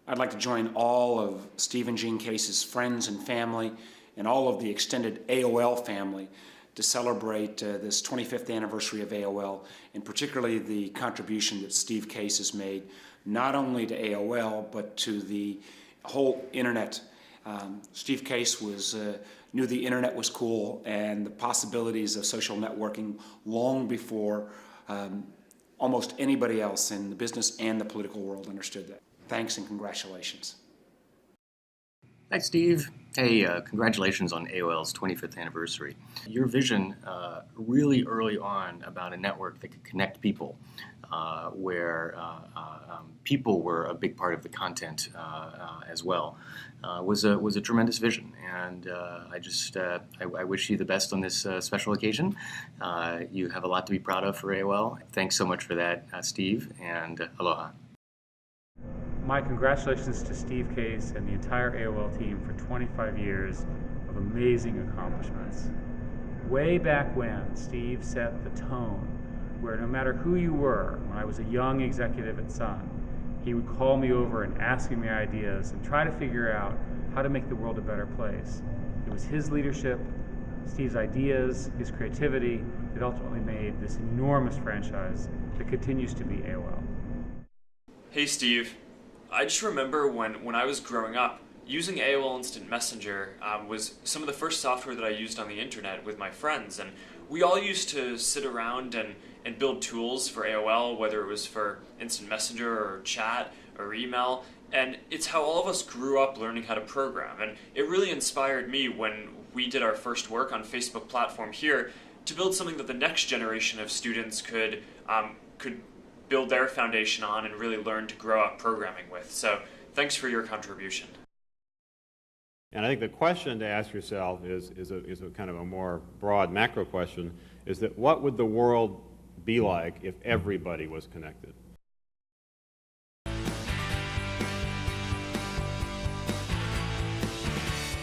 I'd like to join all of Steve and Jean Case's friends and family and all of the extended AOL family to celebrate this 25th anniversary of AOL, and particularly the contribution that Steve Case has made, not only to AOL, but to the whole internet. Steve Case knew the internet was cool and the possibilities of social networking long before almost anybody else in the business and the political world understood that. Thanks and congratulations. Thanks, Steve. Hey, congratulations on AOL's 25th anniversary. Your vision really early on about a network that could connect people, where people were a big part of the content as well, was a tremendous vision. And I wish you the best on this special occasion. You have a lot to be proud of for AOL. Thanks so much for that, Steve, and aloha. My congratulations to Steve Case and the entire AOL team for 25 years of amazing accomplishments. Way back when, Steve set the tone where no matter who you were, when I was a young executive at Sun, he would call me over and ask me ideas and try to figure out how to make the world a better place. It was his leadership, Steve's ideas, his creativity that ultimately made this enormous franchise that continues to be AOL. Hey Steve. I just remember when I was growing up, using AOL Instant Messenger was some of the first software that I used on the internet with my friends, and we all used to sit around and build tools for AOL, whether it was for Instant Messenger or chat or email, and it's how all of us grew up learning how to program, and it really inspired me when we did our first work on Facebook platform here to build something that the next generation of students could build their foundation on and really learn to grow up programming with. So thanks for your contribution. And I think the question to ask yourself is a kind of a more broad macro question, is that what would the world be like if everybody was connected?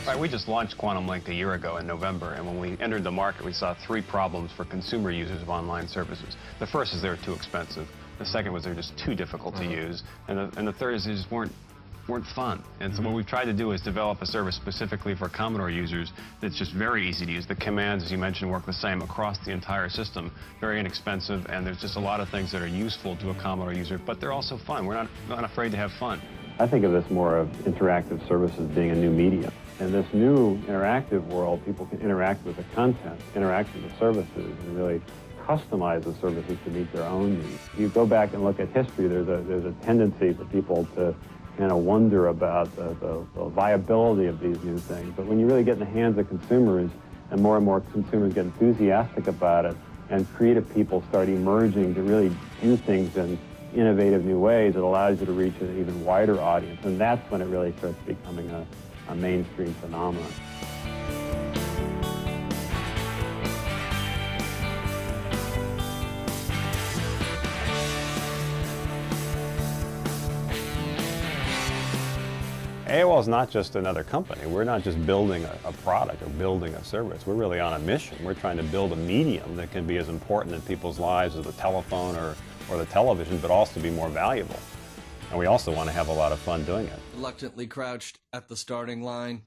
Right, we just launched Quantum Link a year ago in November, and when we entered the market, we saw 3 problems for consumer users of online services. The first is they're too expensive. The second was they're just too difficult to use, and the third is they just weren't fun. And so what we've tried to do is develop a service specifically for Commodore users that's just very easy to use. The commands, as you mentioned, work the same across the entire system, very inexpensive, and there's just a lot of things that are useful to a Commodore user, but they're also fun. We're not afraid to have fun. I think of this more of interactive services being a new medium. In this new interactive world, people can interact with the content, interact with the services, and really customize the services to meet their own needs. You go back and look at history, there's a tendency for people to kind of wonder about the viability of these new things. But when you really get in the hands of consumers, and more consumers get enthusiastic about it, and creative people start emerging to really do things in innovative new ways, it allows you to reach an even wider audience. And that's when it really starts becoming a mainstream phenomenon. AOL is not just another company. We're not just building a product or building a service. We're really on a mission. We're trying to build a medium that can be as important in people's lives as the telephone or the television, but also be more valuable. And we also want to have a lot of fun doing it. Reluctantly crouched at the starting line,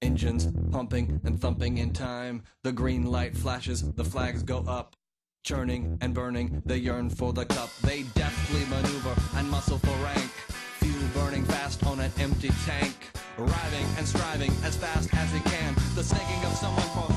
engines pumping and thumping in time. The green light flashes, the flags go up. Churning and burning, they yearn for the cup. They deftly maneuver and muscle for rank. Fuel burning fast on an empty tank. Arriving and striving as fast as he can. The snaking of someone for